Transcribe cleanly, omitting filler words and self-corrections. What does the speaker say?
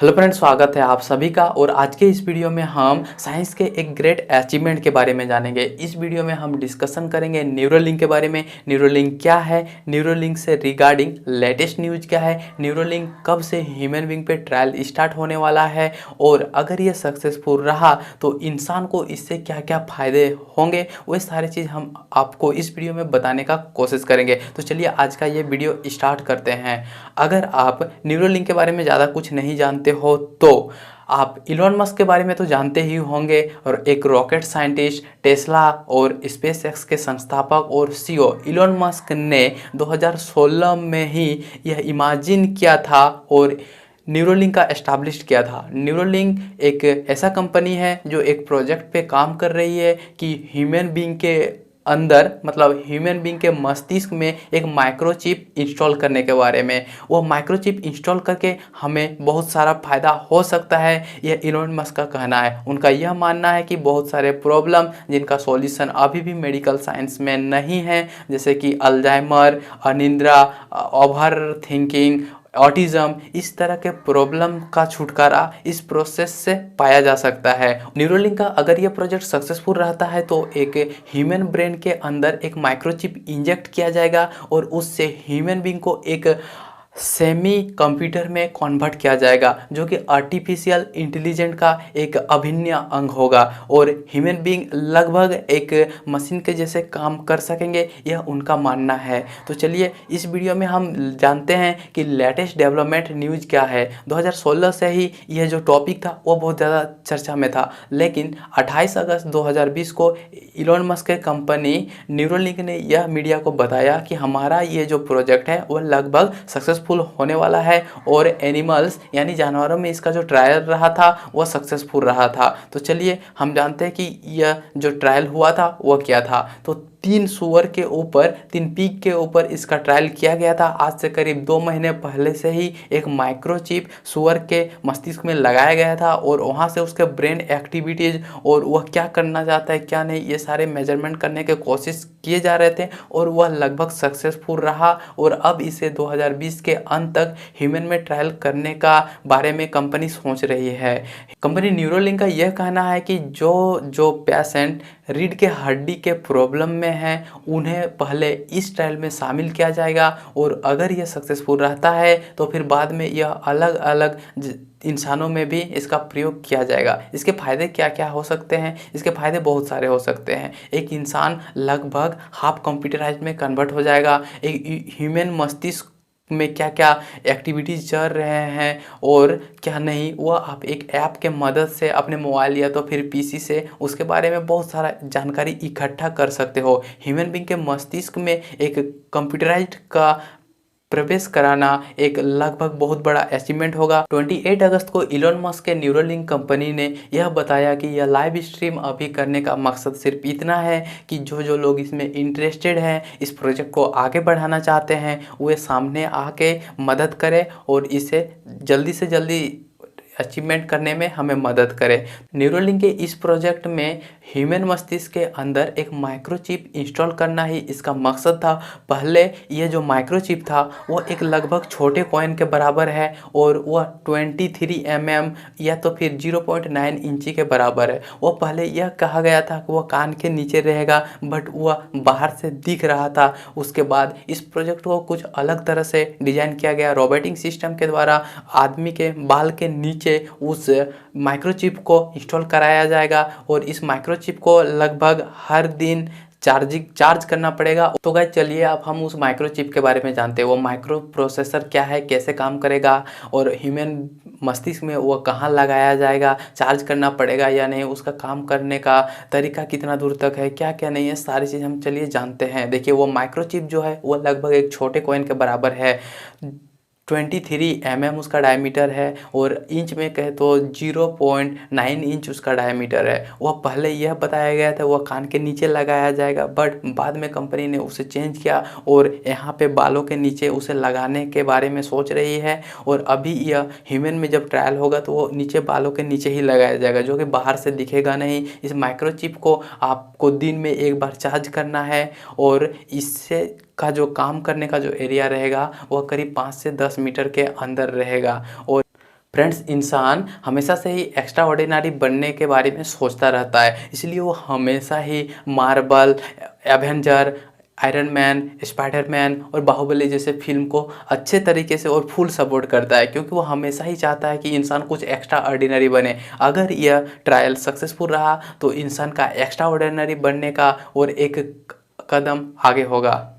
Hello friends, स्वागत है आप सभी का। और आज के इस वीडियो में हम साइंस के एक ग्रेट अचीवमेंट के बारे में जानेंगे। इस वीडियो में हम डिस्कशन करेंगे न्यूरोलिंक के बारे में। न्यूरोलिंक क्या है, न्यूरोलिंक से रिगार्डिंग लेटेस्ट न्यूज क्या है, न्यूरोलिंक कब से ह्यूमन बीइंग पे ट्रायल स्टार्ट होने वाला है, और अगर ये सक्सेसफुल रहा तो इंसान को इससे क्या क्या फ़ायदे होंगे, वो सारी चीज़ हम आपको इस वीडियो में बताने का कोशिश करेंगे। तो चलिए आज का ये वीडियो स्टार्ट करते हैं। अगर आप न्यूरोलिंक के बारे में ज़्यादा कुछ नहीं जानते हो तो आप इलॉन मस्क के बारे में तो जानते ही होंगे, और एक रॉकेट साइंटिस्ट, टेस्ला और स्पेस एक्स के संस्थापक और सीईओ इलॉन मस्क ने 2016 में ही यह इमेजिन किया था और न्यूरोलिंक का एस्टैब्लिश किया था। न्यूरोलिंक एक ऐसा कंपनी है जो एक प्रोजेक्ट पे काम कर रही है कि ह्यूमन बीइंग के अंदर, मतलब ह्यूमन बीइंग के मस्तिष्क में एक माइक्रोचिप इंस्टॉल करने के बारे में। वो माइक्रोचिप इंस्टॉल करके हमें बहुत सारा फ़ायदा हो सकता है, यह इलॉन मस्क का कहना है। उनका यह मानना है कि बहुत सारे प्रॉब्लम जिनका सॉल्यूशन अभी भी मेडिकल साइंस में नहीं है, जैसे कि अल्जाइमर, अनिद्रा, ओवर थिंकिंग, ऑटिज्म, इस तरह के प्रॉब्लम का छुटकारा इस प्रोसेस से पाया जा सकता है। न्यूरोलिंक का अगर ये प्रोजेक्ट सक्सेसफुल रहता है तो एक ह्यूमन ब्रेन के अंदर एक माइक्रोचिप इंजेक्ट किया जाएगा और उससे ह्यूमन बीइंग को एक सेमी कंप्यूटर में कन्वर्ट किया जाएगा, जो कि आर्टिफिशियल इंटेलिजेंट का एक अभिन्न अंग होगा, और ह्यूमन बीइंग लगभग एक मशीन के जैसे काम कर सकेंगे, यह उनका मानना है। तो चलिए इस वीडियो में हम जानते हैं कि लेटेस्ट डेवलपमेंट न्यूज़ क्या है। 2016 से ही यह जो टॉपिक था वो बहुत ज़्यादा चर्चा में था, लेकिन 28 अगस्त 2020 को इलॉन मस्क के कंपनी न्यूरोलिंक ने यह मीडिया को बताया कि हमारा ये जो प्रोजेक्ट है वो लगभग सक्सेसफुल होने वाला है, और एनिमल्स यानी जानवरों में इसका जो ट्रायल रहा था वह सक्सेसफुल रहा था। तो चलिए हम जानते हैं कि यह जो ट्रायल हुआ था वह क्या था। तो 3 सुअर के ऊपर, 3 पीक के ऊपर इसका ट्रायल किया गया था। आज से करीब 2 महीने पहले से ही एक माइक्रोचिप सुअर के मस्तिष्क में लगाया गया था, और वहाँ से उसके ब्रेन एक्टिविटीज़ और वह क्या करना चाहता है क्या नहीं, ये सारे मेजरमेंट करने के कोशिश किए जा रहे थे, और वह लगभग सक्सेसफुल रहा। और अब इसे 2020 के अंत तक ह्यूमन में ट्रायल करने का बारे में कंपनी सोच रही है। कंपनी न्यूरोलिंक का यह कहना है कि जो जो पेशेंट रीढ़ के हड्डी के प्रॉब्लम में हैं उन्हें पहले इस ट्रायल में शामिल किया जाएगा, और अगर यह सक्सेसफुल रहता है तो फिर बाद में यह अलग अलग इंसानों में भी इसका प्रयोग किया जाएगा। इसके फ़ायदे क्या क्या हो सकते हैं? इसके फ़ायदे बहुत सारे हो सकते हैं। एक इंसान लगभग हाफ कंप्यूटराइज में कन्वर्ट हो जाएगा। एक ह्यूमन मस्तिष्क में क्या क्या एक्टिविटीज़ चल रहे हैं और क्या नहीं, वह आप एक ऐप के मदद से अपने मोबाइल या तो फिर पीसी से उसके बारे में बहुत सारा जानकारी इकट्ठा कर सकते हो। ह्यूमन बीइंग के मस्तिष्क में एक कंप्यूटराइज्ड का प्रवेश कराना एक लगभग बहुत बड़ा अचीवमेंट होगा। 28 अगस्त को इलॉन मस्क के न्यूरोलिंक कंपनी ने यह बताया कि यह लाइव स्ट्रीम अभी करने का मकसद सिर्फ इतना है कि जो जो लोग इसमें इंटरेस्टेड हैं, इस प्रोजेक्ट को आगे बढ़ाना चाहते हैं, वे सामने आके मदद करें और इसे जल्दी से जल्दी अचीवमेंट करने में हमें मदद करे। न्यूरोलिंक के इस प्रोजेक्ट में ह्यूमन मस्तिष्क के अंदर एक माइक्रोचिप इंस्टॉल करना ही इसका मकसद था। पहले ये जो माइक्रोचिप था वो एक लगभग छोटे कॉइन के बराबर है, और वह 23 mm या तो फिर 0.9 इंची के बराबर है। वो पहले यह कहा गया था कि वह कान के नीचे रहेगा, बट वह बाहर से दिख रहा था। उसके बाद इस प्रोजेक्ट को कुछ अलग तरह से डिजाइन किया गया। रोबोटिक सिस्टम के द्वारा आदमी के बाल के नीचे उस माइक्रोचिप को इंस्टॉल कराया जाएगा, और इस माइक्रोचिप को लगभग हर दिन चार्ज करना पड़ेगा। तो गाइस चलिए अब हम उस माइक्रोचिप के बारे में जानते हैं। वो माइक्रो प्रोसेसर क्या है, कैसे काम करेगा, और ह्यूमन मस्तिष्क में वो कहाँ लगाया जाएगा, चार्ज करना पड़ेगा या नहीं, उसका काम करने का तरीका कितना दूर तक है, क्या क्या नहीं है, सारी चीज़ हम चलिए जानते हैं। देखिए वो माइक्रोचिप जो है वो लगभग एक छोटे कॉइन के बराबर है। 23 mm उसका डायमीटर है, और इंच में कहे तो 0.9 इंच उसका डायमीटर है। वह पहले यह बताया गया था वह कान के नीचे लगाया जाएगा, बट बाद में कंपनी ने उसे चेंज किया और यहाँ पे बालों के नीचे उसे लगाने के बारे में सोच रही है। और अभी यह ह्यूमन में जब ट्रायल होगा तो वो नीचे बालों के नीचे ही लगाया जाएगा, जो कि बाहर से दिखेगा नहीं। इस माइक्रोचिप को आपको दिन में एक बार चार्ज करना है, और इससे का जो काम करने का जो एरिया रहेगा वह करीब 5 से 10 मीटर के अंदर रहेगा। और फ्रेंड्स, इंसान हमेशा से ही एक्स्ट्रा ऑर्डिनरी बनने के बारे में सोचता रहता है, इसलिए वो हमेशा ही Marvel, Avenger, Iron Man, Spiderman और बाहुबली जैसे फिल्म को अच्छे तरीके से और फुल सपोर्ट करता है, क्योंकि वो हमेशा ही चाहता है कि इंसान कुछ एक्स्ट्रा ऑर्डिनरी बने। अगर यह ट्रायल सक्सेसफुल रहा तो इंसान का एक्स्ट्रा ऑर्डिनरी बनने का और एक कदम आगे होगा।